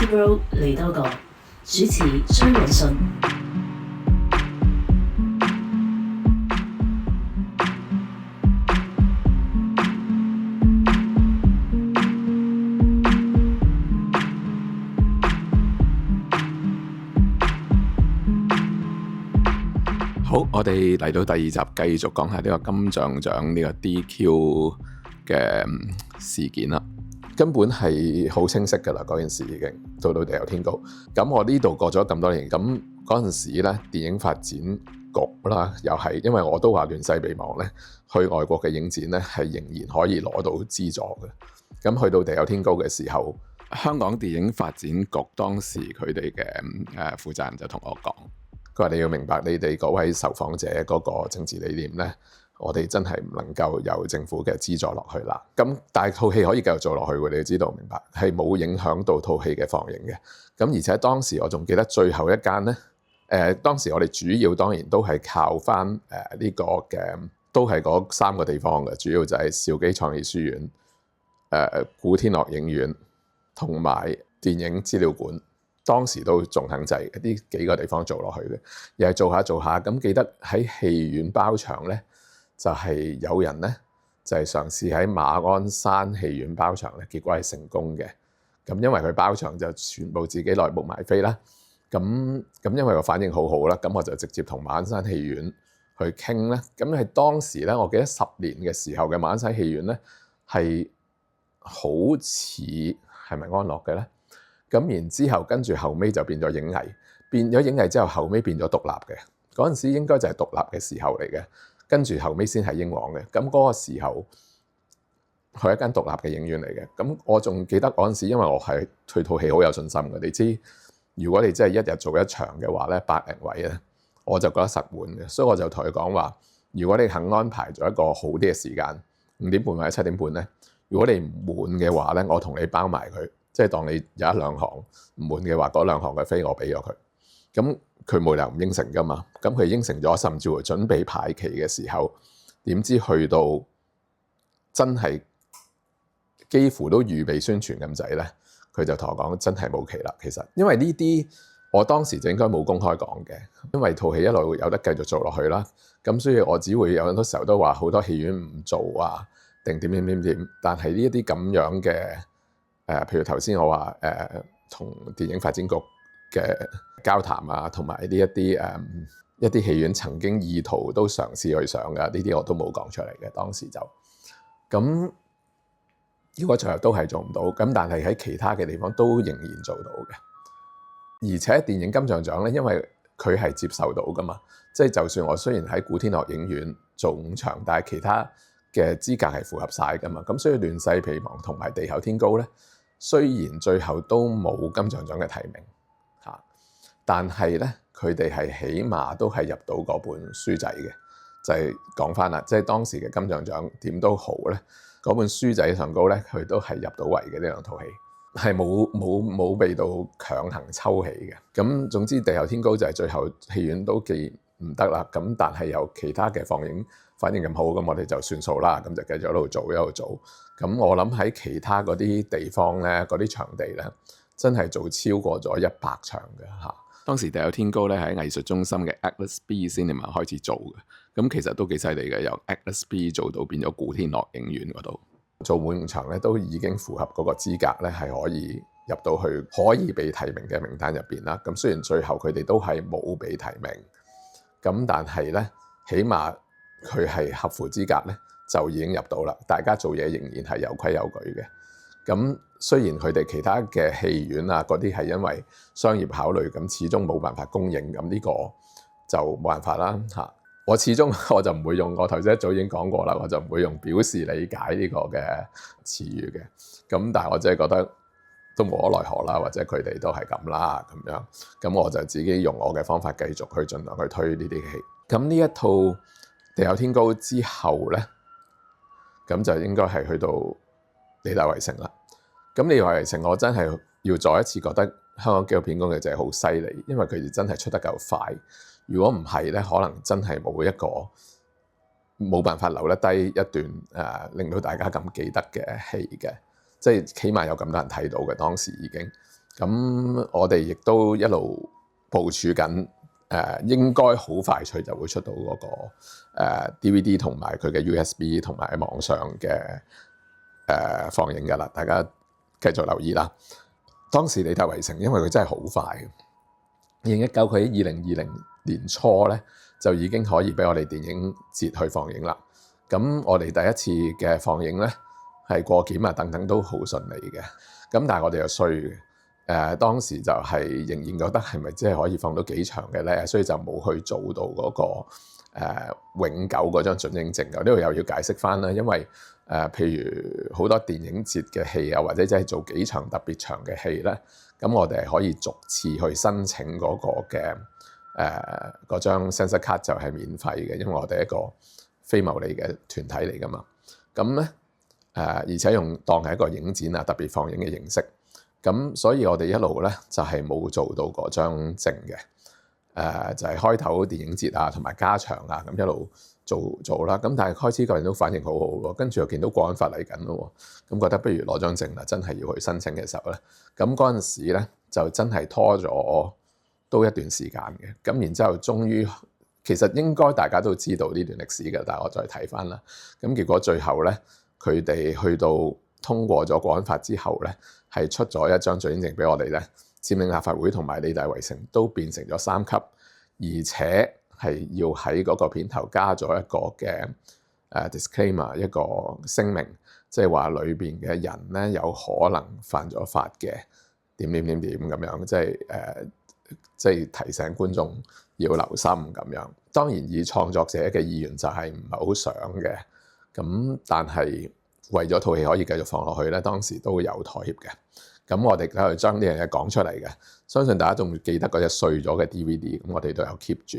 Hero 嚟多個，主持張永信。好，我哋嚟到第二集，繼續講下呢個金像獎呢個 DQ 嘅事件啦。根本係好清晰㗎啦，嗰件事已經到地久天高。咁我呢度過咗咁多年，咁嗰陣時咧，電影發展局啦，又係因為我都話亂世備忘咧，去外國嘅影展咧係仍然可以攞到資助嘅。咁去到地久天高嘅時候，香港電影發展局當時佢哋嘅負責人就同我講，佢話你要明白，你哋嗰位受訪者嗰個政治理念咧，我哋真係唔能夠有政府嘅資助落去啦。咁但係套戲可以繼續做落去嘅，你要知道明白係冇影響到套戲嘅放映嘅。咁而且當時我仲記得最後一間咧，當時我哋主要當然都係靠翻呢個嘅，都係嗰三個地方嘅，主要就係兆基創意書院、古天樂影院同埋電影資料館。當時都仲肯制嘅，呢幾個地方做落去嘅，又係做下。咁記得喺戲院包場咧，就係有人咧就係嘗試喺馬鞍山戲院包場咧，結果係成功嘅。咁因為佢包場就全部自己內部買飛啦。咁因為個反應好好啦，咁我就直接同馬鞍山戲院去傾咧。咁係當時咧，我記得10年嘅時候嘅馬鞍山戲院咧係好似係咪安樂嘅咧？咁然之後，跟住後尾就變咗影藝，變咗影藝之後，後尾變咗獨立嘅。嗰陣時應該就係獨立嘅時候嚟嘅，跟住後尾先係英皇嘅。咁嗰個時候係一間獨立嘅影院嚟嘅。咁我仲記得嗰陣時，因為我係對套戲好有信心嘅。你知，如果你真係一日做一場嘅話咧，100零位咧，我就覺得實滿嘅。所以我就同佢講話，如果你肯安排咗一個好啲嘅時間，5點半或者7點半咧，如果你唔滿嘅話咧，我同你包埋佢。即係當你有一兩行唔滿嘅話，嗰兩行嘅飛我俾咗佢，咁佢冇理由唔應承噶嘛。咁佢應承咗，甚至乎準備排期嘅時候，點知去到真係幾乎都預備宣傳咁滯咧，佢就同我講真係冇期啦。其實因為呢啲我當時就應該冇公開講嘅，因為套戲一路有得繼續做落去啦。咁所以我只會有好多時候都話好多戲院唔做啊，定點。但係呢一啲咁樣嘅。譬如頭先我話同電影發展局嘅交談啊，同埋呢一啲戲院曾經意圖都嘗試去上嘅，呢啲我都冇講出嚟嘅。當時就咁，如果最後都係做唔到，咁但係喺其他嘅地方都仍然做到嘅。而且電影金像獎咧，因為佢係接受到噶嘛，即係就算我雖然喺古天樂影院做5場，但係其他嘅資格係符合晒噶嘛。咁所以亂世備忘同埋地久天高咧。雖然最後都冇金像獎嘅提名嚇，但係咧佢哋係起碼都係入到嗰本書仔嘅，就係講翻啦，即係當時嘅金像獎點都好咧，嗰本書仔上高咧佢都係入到圍嘅。呢兩套戲係冇被到強行抽起嘅。咁總之地久天高就係最後戲院都記唔得啦，咁但係有其他嘅放映反應咁好，咁我哋就算數啦，咁就繼續一路做。咁我諗喺其他嗰啲地方咧，嗰啲場地咧，真係做超過咗100場嘅嚇。當時地久天高咧喺藝術中心嘅 Atlas B Cinema 開始做嘅，咁其實都幾犀利嘅，由 Atlas B 做到變咗古天樂影院嗰度做滿5場咧，都已經符合嗰個資格咧，係可以入到去可以被提名嘅名單入邊啦。咁雖然最後佢哋都係冇被提名，咁但係咧，起碼佢係合乎資格咧。就已經入到啦，大家做嘢仍然係有規有矩嘅。咁雖然佢哋其他嘅戲院啊嗰啲係因為商業考慮，咁始終冇辦法供應，咁呢個就冇辦法啦嚇。我始終我就唔會用，我頭先一早已經講過啦，我就唔會用表示理解呢個嘅詞語嘅。咁但係我真係覺得都無可奈何啦，或者佢哋都係咁啦咁樣。咁我就自己用我嘅方法繼續去盡量去推呢啲戲。咁呢一套地久天高之後咧。咁就應該係去到理大圍城啦。咁理大圍城，我真係要再一次覺得香港紀錄片工業就係好犀利，因為佢哋真係出得夠快。如果唔係咧，可能真係冇辦法留得低一段令到大家咁記得嘅戲嘅。即係起碼有咁多人睇到嘅當時已經。咁我哋亦都一路部署緊，應該好快脆就會出到嗰個DVD 同埋佢嘅 USB 同埋網上嘅放映㗎啦。大家繼續留意啦。當時《理大圍城》因為佢真係好快嘅，2019佢喺2020年初咧就已經可以俾我哋電影節去放映啦。咁我哋第一次嘅放映咧係過檢啊等等都好順利嘅。咁但係我哋又衰嘅，當時就係仍然覺得係咪即係可以放到幾場嘅咧，所以就冇去做到嗰個永久嗰張准映證嘅。呢度又要解釋翻啦，因為譬如好多電影節嘅戲啊，或者即係做幾場特別場嘅戲咧，咁我哋係可以逐次去申請嗰個嘅嗰張 censor card 就係免費嘅，因為我哋係一個非牟利嘅團體嚟噶嘛。咁咧而且當係一個影展啊特別放映嘅形式，咁所以我哋一路咧就係冇做到嗰張證嘅，就係開頭電影節啊同埋加場啊咁一路做啦。咁但係開始個人都反應好好咯，跟住又見到國安法嚟緊咯，咁覺得不如攞張證啦，真係要去申請嘅時候咧，咁嗰陣時咧就真係拖咗都一段時間嘅。咁然之後終於其實應該大家都知道呢段歷史嘅，但係我再睇翻啦。咁結果最後咧佢哋去到通過咗國安法之後咧，係出咗一張准映證俾我哋咧，佔領立法會同埋理大圍城都變成咗3級，而且係要喺嗰個片頭加咗一個嘅disclaimer 一個聲明，即係話裏邊嘅人咧有可能犯咗法嘅點咁樣，即係提醒觀眾要留心咁樣。當然以創作者嘅意願就係唔係好想嘅。咁但係為咗套戲可以繼續放落去咧，當時都有妥協嘅。咁我哋喺度將呢樣嘢講出嚟嘅，相信大家仲記得嗰隻碎咗嘅 DVD，咁我哋都有 keep 住。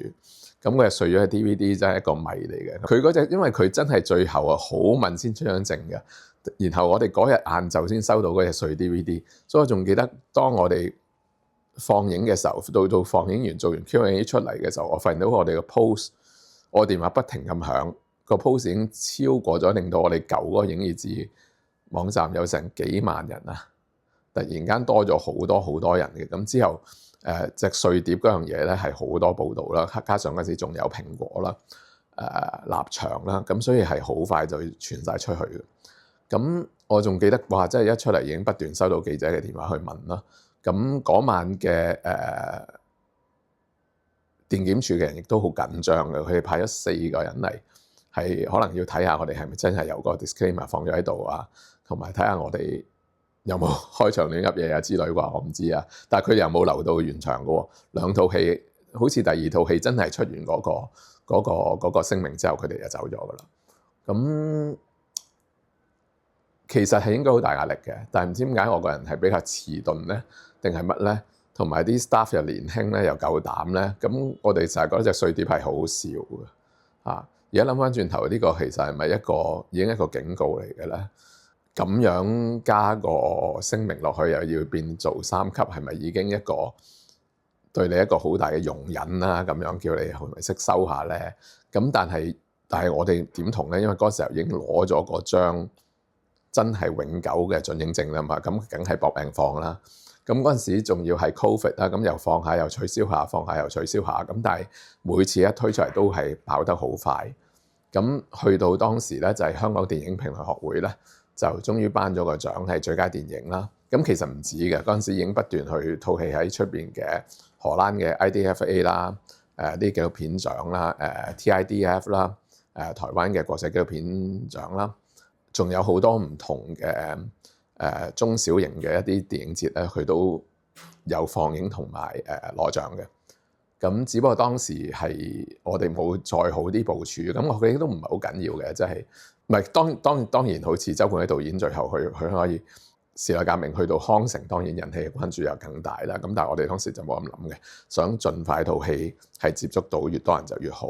咁嗰隻碎咗嘅 DVD 真係一個謎嚟嘅。佢嗰隻因為佢真係最後啊好問先出張證嘅，然後我哋嗰日晏晝先收到嗰隻碎 DVD，所以我仲記得當我哋放映嘅時候，到放映完做完 Q&A 出嚟嘅時候，我發現到我哋嘅 post， 我電話不停咁響。個 post 已經超過咗，令到我哋舊嗰個影意誌網站有成幾萬人啊！突然間多咗好多人嘅。咁之後隻碎碟嗰樣嘢咧係好多報導啦，加上嗰時仲有蘋果啦、立場啦，咁所以係好快就傳晒出去嘅。咁我仲記得哇，真係一出嚟已經不斷收到記者嘅電話去問啦。咁嗰晚嘅電檢處嘅人亦都好緊張嘅，佢哋派咗4個人嚟。係可能要睇下我哋係咪真係有個 disclaimer 放咗喺度啊，同埋睇下我哋有冇開場亂噏嘢啊之類啩，我唔知啊。但係佢哋又冇留到現場嘅喎。2套戲好似第2套戲真係出完嗰個聲明之後，佢哋就走咗㗎啦。咁其實係應該好大壓力嘅，但係唔知點解我個人係比較遲鈍咧，定係乜咧？同埋啲 staff 又年輕咧，又夠膽咧。咁我哋成日覺得隻碎碟係好笑嘅啊。而家諗翻轉頭，呢個其實係咪已經一個警告嚟嘅咧？咁樣加個聲明落去，又要變做3級，係咪已經一個對你一個好大嘅容忍啦？咁樣叫你係咪識收下咧？咁但係我哋點同咧？因為嗰時候已經攞咗嗰張真係永久嘅准映證啦嘛，咁梗係搏命放啦。咁嗰陣時仲要係 Covid 啦，咁又放下又取消下，放下又取消下，咁但係每次一推出嚟都係跑得好快。咁去到當時咧，就係香港電影評論學會咧，就終於頒咗個獎係最佳電影啦。咁其實唔止嘅，嗰陣時已經不斷去套戲喺出邊嘅荷蘭嘅 IDFA 啦，啲紀錄片獎啦，TIDF 啦，台灣嘅國際紀錄片獎啦，仲有好多唔同嘅中小型嘅一啲電影節咧，佢都有放映同埋攞獎嘅。咁只不過當時係我哋冇再好啲部署，咁我覺得都唔係好緊要嘅，即係唔係當然好似周冠威導演最後佢可以時代革命去到康城，當然人氣嘅關注又更大啦。咁但係我哋當時就冇咁諗嘅，想盡快套戲係接觸到越多人就越好。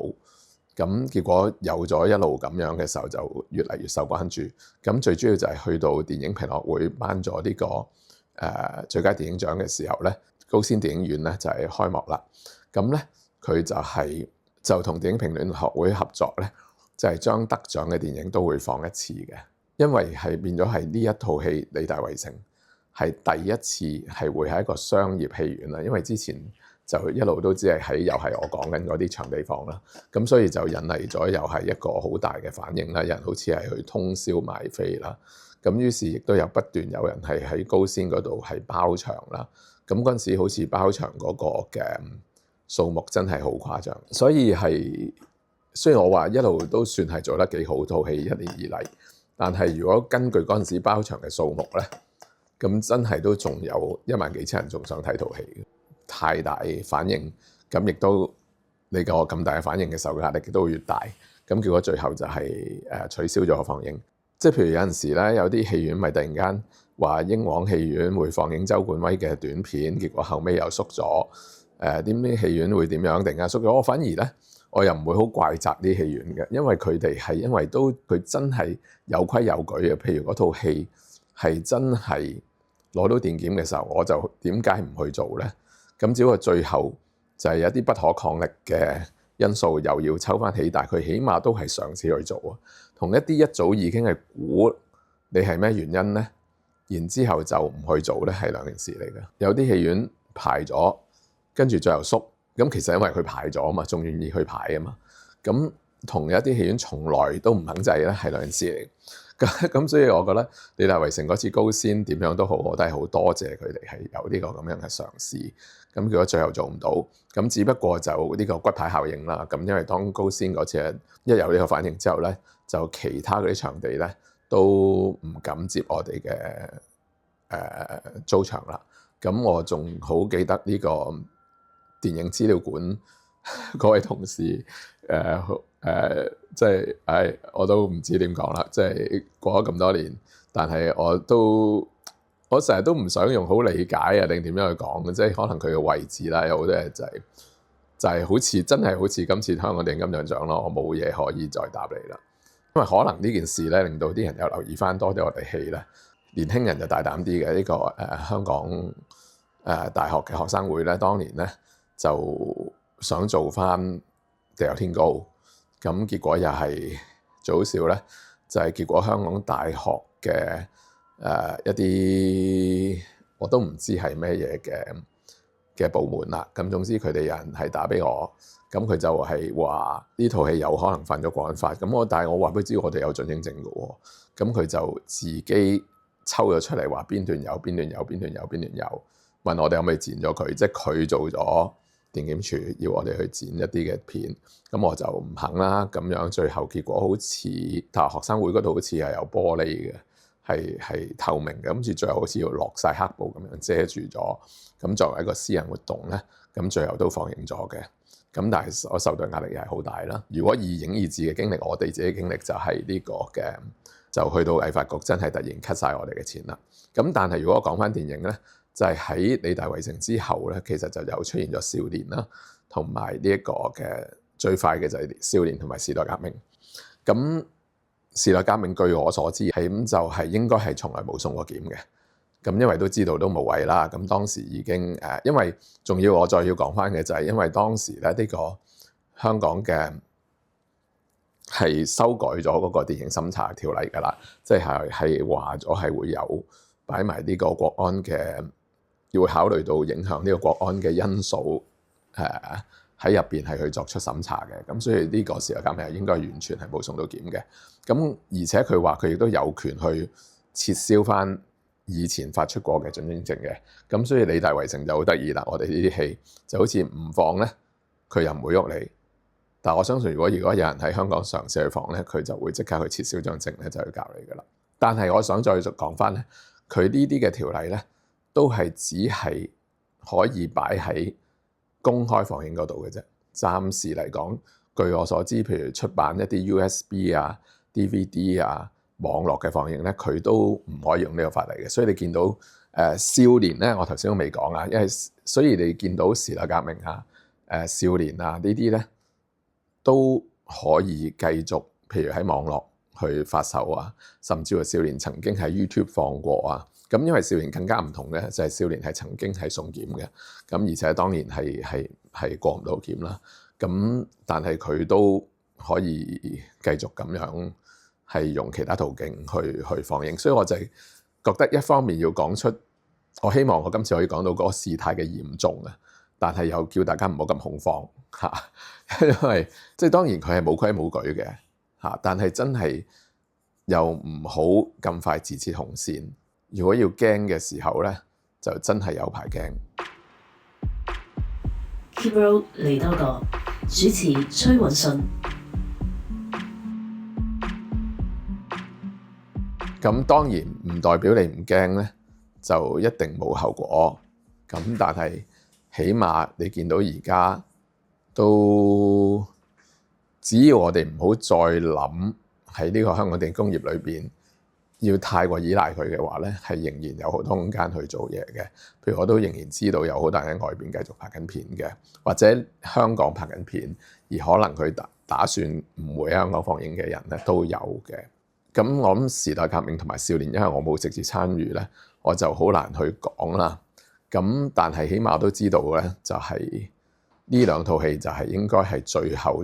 咁結果有咗一路咁樣嘅時候，就越嚟越受關注。咁最主要就係去到電影評學會頒咗呢個最佳電影獎嘅時候咧，高先電影院咧就係開幕啦。咁咧佢就同電影評論學會合作咧，就係將得獎嘅電影都會放一次嘅，因為係變咗係呢一套戲《理大圍城》係第一次係會係一個商業戲院啦，因為之前就一路都只係喺又係我講緊嗰啲場地房啦，咁所以就引嚟咗又係一個好大嘅反應啦，有人好似係去通宵買飛啦，咁於是亦都有不斷有人係喺高仙嗰度係包場啦，咁嗰陣時好似包場嗰個嘅數目真係好誇張，所以係雖然我話一路都算係做得幾好套戲一年以嚟，但係如果根據嗰陣時包場嘅數目咧，咁真係都仲有1萬幾千人仲想睇套戲，太大反應，咁亦都你個咁大嘅反應嘅時候壓力都會越大，咁結果最後就係取消咗放映。即係譬如有陣時咧，有啲戲院咪突然間話英皇戲院會放映周冠威嘅短片，結果後尾又縮咗。啲戲院會點樣突然間縮咗？我反而咧，我又唔會好怪責啲戲院嘅，因為佢哋係因為佢真係有規有矩嘅。譬如嗰套戲係真係攞到電檢嘅時候，我就點解唔去做咧？咁只不過最後就係有啲不可抗力嘅因素，又要抽翻起，但係佢起碼都係嘗試去做啊。同一啲一早已經係估你係咩原因咧，然之後就唔去做咧，係兩件事嚟嘅。有啲戲院排咗，跟住最後縮，咁其實因為佢排咗啊嘛，仲願意去排啊嘛。咁同有一啲戲院從來都唔肯制咧，係兩件事嚟。咁所以我覺得理大圍城嗰次高仙點樣都好，我都係好多謝佢哋係有呢個咁樣嘅嘗試。咁如果最後做唔到，咁只不過就呢個骨牌效應啦。咁因為當高仙嗰次一有呢個反應之後咧，就其他嗰啲場地咧都唔敢接我哋嘅租場啦。咁我仲好記得呢個電影資料館嗰位同事即係我都唔知點講啦，即係過咗咁多年，但係我成日都唔想用好理解啊定點樣去講嘅，即係可能佢嘅位置啦，有好多嘢就係好似真係好似今次香港電影金像獎咯，我冇嘢可以再答你啦，因為可能呢件事咧令到啲人有留意翻多啲我哋戲咧，年輕人就大膽啲嘅呢個香港大學嘅學生會咧，當年咧就想做翻《地久天高》，咁結果又係最好笑咧，就係結果香港大學嘅一啲我都唔知係咩嘢嘅部門啦。咁總之佢哋有人係打俾我，咁佢就係話呢套戲有可能犯咗國安法。咁但係我話俾佢知我哋有准證證嘅喎，咁佢就自己抽咗出嚟話邊段有，問我哋可唔可以剪咗佢，即係佢做咗電檢處要我哋去剪一啲嘅片，咁我就唔肯啦。咁樣最後結果好似大學學生會嗰度好似係有玻璃嘅，係透明嘅，跟住最後好似要落晒黑布咁樣遮住咗。咁作為一個私人活動咧，咁最後都放映咗嘅。咁但係我受到壓力又係好大啦。如果以影意志嘅經歷，我哋自己經歷就係呢個嘅，就去到藝發局真係突然 cut 晒我哋嘅錢啦。咁但係如果講翻電影咧，就係喺理大圍城之後咧，其實就有出現咗少年啦，同埋呢一個嘅最快嘅就係少年同埋時代革命。咁時代革命據我所知係咁就係應該係從來冇送過檢嘅。咁因為都知道都無謂啦。咁當時已經因為仲要我再要講翻嘅就係因為當時咧呢個香港嘅係修改咗嗰個電影審查條例㗎啦，即係話咗係會有擺埋呢個國安嘅。要考慮到影響呢個國安嘅因素，喺入邊係去作出審查嘅，咁所以呢個時代革命係應該完全係冇送到檢嘅。咁而且佢話佢亦都有權去撤銷翻以前發出過嘅准證嘅。咁所以理大圍城就好得意啦，我哋呢啲戲就好似唔放咧，佢又唔會喐你。但我相信如果有人喺香港嘗試去放咧，佢就會即刻去撤銷張證咧，就去教你噶啦。但係我想再講翻咧，佢呢啲嘅條例咧。都係只係可以擺喺公開放映嗰度嘅啫。暫時嚟講，據我所知，譬如出版一啲 USB 啊、DVD 啊、網絡嘅放映咧，佢都唔可以用呢個法例嘅。所以你見到少年咧，我頭先都未講啊，因為所以你見到時代革命啊、少年啊呢啲咧都可以繼續，譬如喺網絡去發售啊，甚至乎少年曾經喺 YouTube 放過啊。咁因為少年更加唔同嘅，就係少年係曾經係送檢嘅，咁而且當年係過唔到檢啦。咁但係佢都可以繼續咁樣係用其他途徑去放映，所以我就係覺得一方面要講出我希望我今次可以講到嗰個事態嘅嚴重啊，但係又叫大家唔好咁恐慌嚇，因為即係當然佢係冇規冇矩嘅嚇，但係真係又唔好咁快自設紅線。如果要驚嘅時候咧，就真係有排驚。Keep Road 嚟多個，主持崔允信。咁當然唔代表你唔驚咧，就一定冇後果。咁但係起碼你見到而家都，只要我哋唔好再諗喺呢個香港電影工業裏邊要太過依賴佢嘅話咧，係仍然有好多空間去做嘢嘅。譬如我都仍然知道有好多人喺外邊繼續拍緊片嘅，或者香港拍緊片，而可能佢打算唔會喺香港放映嘅人咧都有嘅。咁我諗時代革命同埋少年，因為我冇直接參與咧，我就好難去講啦。咁但係起碼都知道咧，就係呢兩套戲就係應該係最後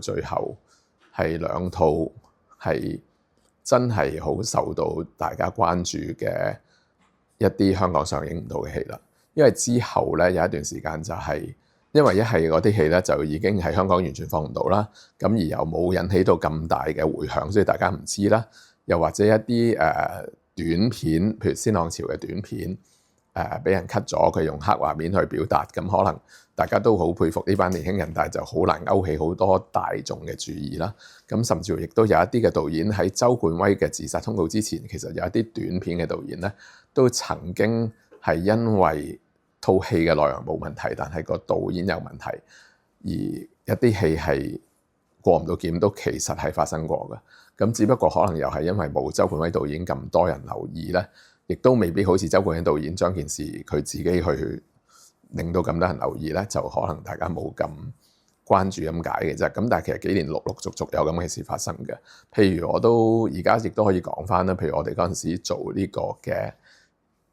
係兩套係真係好受到大家關注嘅一啲香港上映唔到嘅戲啦。因為之後咧有一段時間就係因為一係嗰啲戲咧就已經喺香港完全放唔到啦，咁而又冇引起到咁大嘅迴響，所以大家唔知啦。又或者一啲短片，譬如鮮浪潮嘅短片，俾人 cut 咗，佢用黑畫面去表達，咁可能大家都好佩服呢班年輕人，但係就好難勾起好多大眾嘅注意啦。咁甚至乎亦都有一啲嘅導演喺周冠威嘅自殺通告之前，其實有一啲短片嘅導演咧，都曾經係因為套戲嘅內容冇問題，但係個導演有問題，而一啲戲係過唔到檢，都其實係發生過嘅。咁只不過可能又係因為冇周冠威導演咁多人留意咧，亦都未必好似周冠威導演將件事佢自己去令到咁多人留意咧，就可能大家冇咁關注咁解嘅啫。咁但係其實幾年陸陸續續有咁嘅事發生嘅。譬如我都而家亦都可以講翻啦，譬如我哋嗰陣時做呢個嘅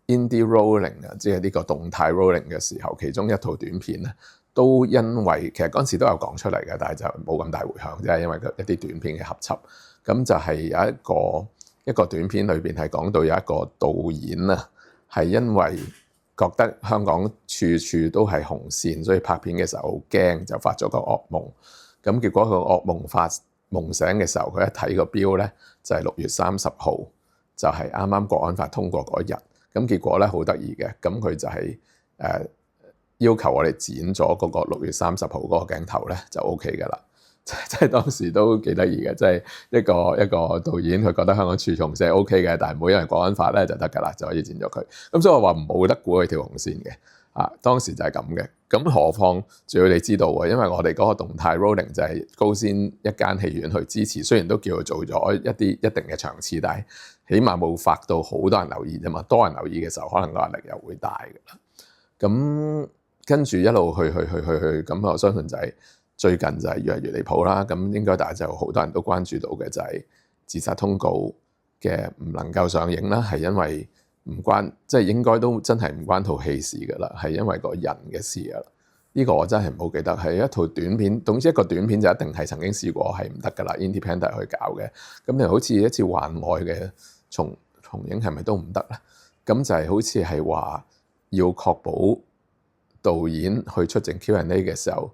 indie rolling 啊，即係呢個動態 rolling 嘅時候，其中一套短片咧，都因為其實嗰陣時都有講出嚟嘅，但係就冇咁大迴響，即係因為一啲短片嘅合輯。咁就係有一個短片裏邊係講到有一個導演啊，係因為覺得香港處處都係紅線，所以拍片嘅時候好驚，就發咗個噩夢。咁結果個噩夢夢醒嘅時候，佢一睇個錶咧，就係6月30號，就係啱啱國安法通過嗰日。咁結果咧好得意嘅，咁佢就係要求我哋剪咗嗰個6月30號嗰個鏡頭咧，就 OK 噶啦。即係當時都幾得意嘅，即係一個導演佢覺得香港處重線係 OK 嘅，但係唔好因為國安法咧就得㗎啦，就可以剪咗佢。咁所以我話冇得估佢條紅線嘅。當時就係咁嘅。咁何況仲要你知道喎，因為我哋嗰個動態 rolling 就係高先一間戲院去支持，雖然都叫做咗一定嘅場次，但係起碼冇發到好多人留意啫嘛。多人留意嘅時候，可能個壓力又會大㗎啦。咁跟住一路去，咁我相信就係最近就係越嚟越離譜啦。咁應該大家就好多人都關注到嘅就係自殺通告嘅唔能夠上映啦，係因為唔關，即係應該都真係唔關套戲事㗎啦，係因為個人嘅事㗎啦。呢個我真係唔好記得，係一套短片，總之一個短片就一定係曾經試過係唔得㗎啦。Independent 去搞嘅，咁你好似一次幻愛嘅重映係咪都唔得咧？咁就係好似係話要確保導演去出席 Q&A 嘅時候，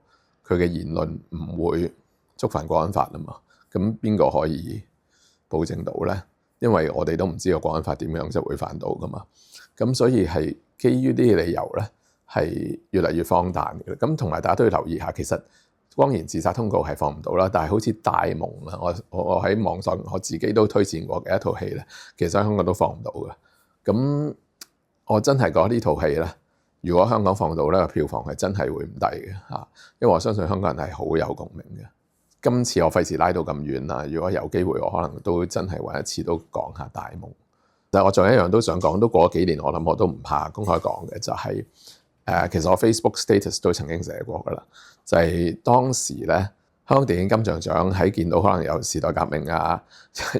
佢嘅言論唔會觸犯國安法啊嘛。咁邊個可以保證到咧？因為我哋都唔知個國安法點樣就會犯到噶嘛。咁所以係基於呢啲理由咧，係越嚟越荒誕嘅。咁同埋大家都要留意下，其實光然自殺通告係放唔到啦，但係好似大夢啊，我喺網上我自己都推薦過嘅一套戲咧，其實香港都放唔到嘅。咁我真係覺得呢套戲咧，如果香港放到咧，票房係真係會唔低嘅嚇，因為我相信香港人係好有共鳴嘅。今次我費事拉到咁遠啦，如果有機會，我可能都真係揾一次都講下大夢。但係我仲有一樣都想講，都過咗幾年，我諗我都唔怕公開講嘅，就係其實我 Facebook status 都曾經寫過噶啦，就係當時咧香港電影金像獎喺見到可能有時代革命啊、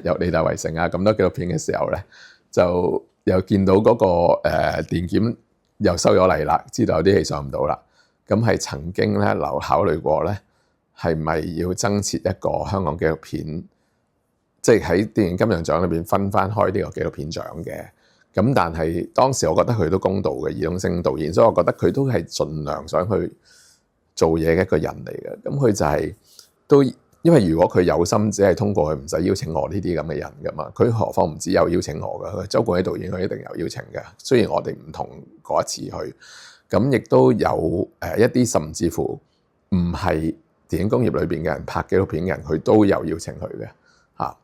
有理大圍城啊咁多紀錄片嘅時候咧，就又見到嗰個電檢又收咗嚟啦，知道有啲戲上唔到啦，咁係曾經咧考慮過咧，係咪要增設一個香港紀錄片，即係喺電影金像獎裏邊分翻開呢個紀錄片獎嘅？咁但係當時我覺得佢都公道嘅，爾冬陞導演，所以我覺得佢都係盡量想去做嘢嘅一個人嚟嘅。咁佢就係都因為如果佢有心，只係通過佢唔使邀請我呢啲咁嘅人噶嘛，佢何況唔止有邀請我噶，周冠威導演佢一定有邀請嘅。雖然我哋唔同嗰一次去，咁亦都有一啲甚至乎唔係電影工業裏邊嘅人，拍紀錄片嘅人，佢都有邀請佢嘅嚇。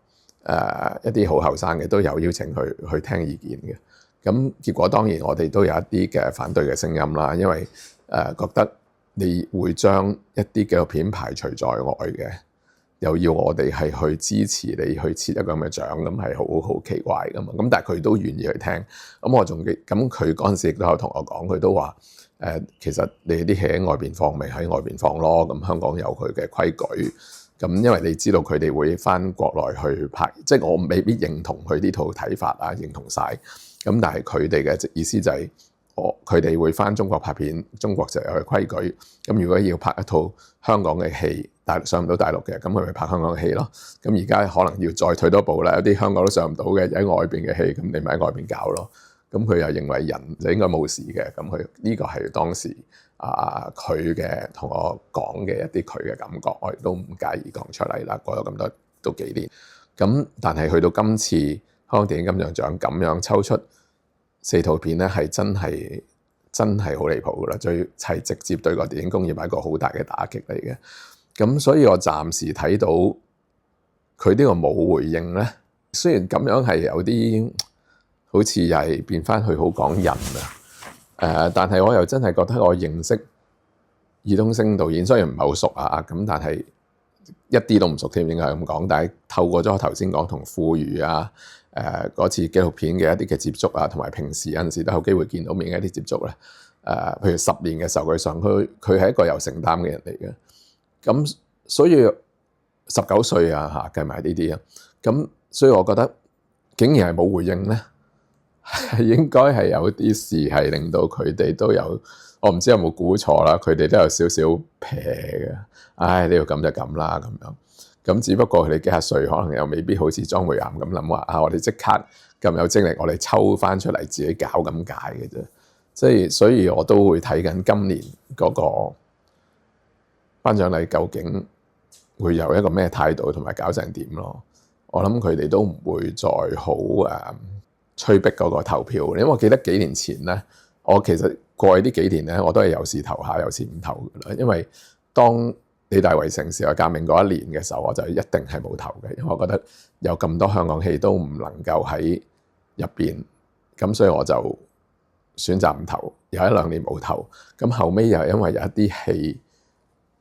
一啲好後生嘅都有邀請佢去聽意見嘅。咁結果當然我哋都有一啲嘅反對嘅聲音啦，因為覺得你會將一啲紀錄片排除在外嘅，又要我哋係去支持你去設一個咁嘅獎，咁係好奇怪噶嘛。咁但係佢都願意去聽。咁我仲記，咁佢嗰陣時亦都有同我講，佢都話其實你啲戲喺外邊放咪喺外邊放咯。咁香港有佢嘅規矩。咁因為你知道佢哋會返國內去拍，即係我未必認同佢呢套睇法啊，認同晒。咁但係佢哋嘅意思就係佢哋會返中國拍片，中國就有佢規矩。咁如果要拍一套香港嘅戲，上唔到大陸嘅，咁佢咪拍香港嘅戲咯。咁而家可能要再退多步啦，有啲香港都上唔到嘅，喺外邊嘅戲，咁你咪喺外邊搞咯。咁佢又認為人就應該冇事嘅。咁佢呢個係當時佢嘅同我講嘅一啲佢嘅感覺，我亦都唔介意講出嚟啦。過咗咁多都幾年，咁但係去到今次香港電影金像獎咁樣抽出4套片咧，係真係好離譜噶啦，最係直接對個電影工業係一個好大嘅打擊嚟嘅。咁所以我暫時睇到佢呢個冇回應咧，雖然咁樣係有啲好似又係變翻去好講人啊，但係我又真係覺得我認識爾冬陞導演，雖然唔係好熟啊，咁但係一啲都唔熟添，應該係咁講。但係透過咗我頭先講同傅餘啊，嗰次紀錄片嘅一啲嘅接觸啊，同埋平時有陣時都有機會見到面嘅一啲接觸咧，譬如10年嘅時候佢係一個有承擔嘅人嚟嘅。咁所以19歲啊嚇，計埋呢啲啊，咁所以我覺得竟然係冇回應咧，應該係有啲事係令到佢哋都有，我唔知有冇估錯啦，佢哋都有少少撇嘅。唉，呢度咁就咁啦咁樣。咁只不過佢哋幾廿歲，可能又未必好似莊梅岩咁諗話我哋即刻咁有精力，我哋抽翻出嚟自己搞咁解嘅啫。所以我都會睇緊今年嗰個頒獎禮究竟會有一個咩態度同埋搞成點咯。我諗佢哋都唔會再好催逼嗰個投票，因為我記得幾年前咧，我其實過去呢幾年咧，我都係有時投下，有時唔投噶啦。因為當理大圍城時代革命嗰一年嘅時候，我就一定係冇投嘅，因為我覺得有咁多香港戲都唔能夠喺入邊，咁所以我就選擇唔投，有1-2年冇投。咁後尾又因為有一啲戲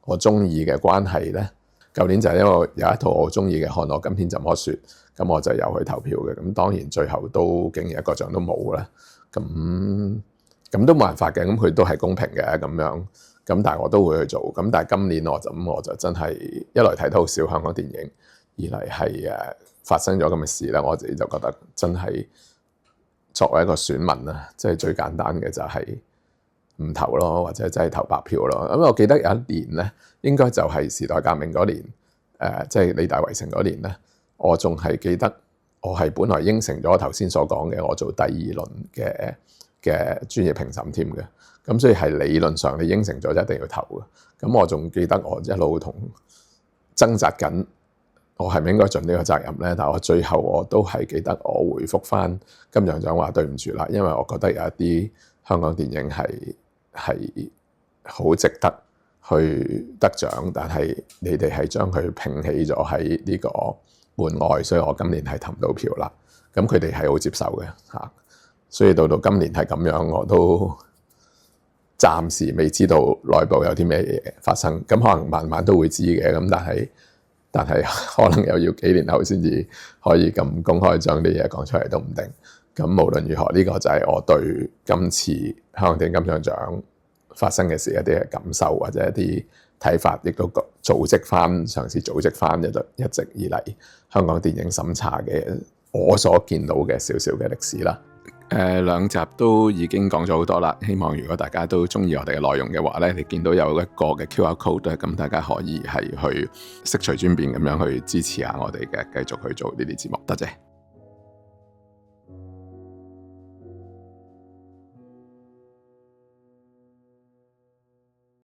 我中意嘅關係咧，舊年就係因為有一套我中意嘅《看我今天怎麼說》，咁我就有去投票嘅。咁當然最後都竟然一個獎都冇啦，咁都冇辦法嘅。咁佢都係公平嘅咁樣，咁但係我都會去做。咁但係今年我就真係一來睇到好少香港電影，二嚟係發生咗咁嘅事咧，我自己就覺得真係作為一個選民啦，即係最簡單嘅就係唔投咯，或者真係投白票咯。咁我記得有一年咧，應該就係時代革命嗰年，即係理大圍城嗰年咧，我仲係記得我係本來應承咗我頭先所講嘅，我做第2輪嘅專業評審添嘅。咁所以係理論上你應承咗就一定要投嘅。咁我仲記得我一路同掙扎緊，我係咪應該盡呢個責任咧？但係我最後我都係記得我回覆翻金像獎話對唔住啦，因為我覺得有一啲香港電影係好值得去得獎，但係你哋係將佢摒棄咗喺呢個門外，所以我今年係投唔到票啦。咁佢哋係好接受嘅嚇，所以到今年係咁樣，我都暫時未知道內部有啲咩嘢發生。咁可能慢慢都會知嘅，咁但係可能又要幾年後先至可以咁公開將啲嘢講出嚟都唔定。咁無論如何，呢個就係我對今次香港電影金像獎發生嘅事一啲嘅感受或者一啲睇法，亦都嘗試組織翻一直以嚟香港電影審查嘅我所見到嘅少少嘅歷史啦。2集都已經講咗好多啦，希望如果大家都中意我哋嘅內容嘅話咧，你見到有一個嘅 QR code 咧，咁大家可以係去悉隨尊便咁樣去支持下我哋嘅，繼續去做呢啲節目。多謝。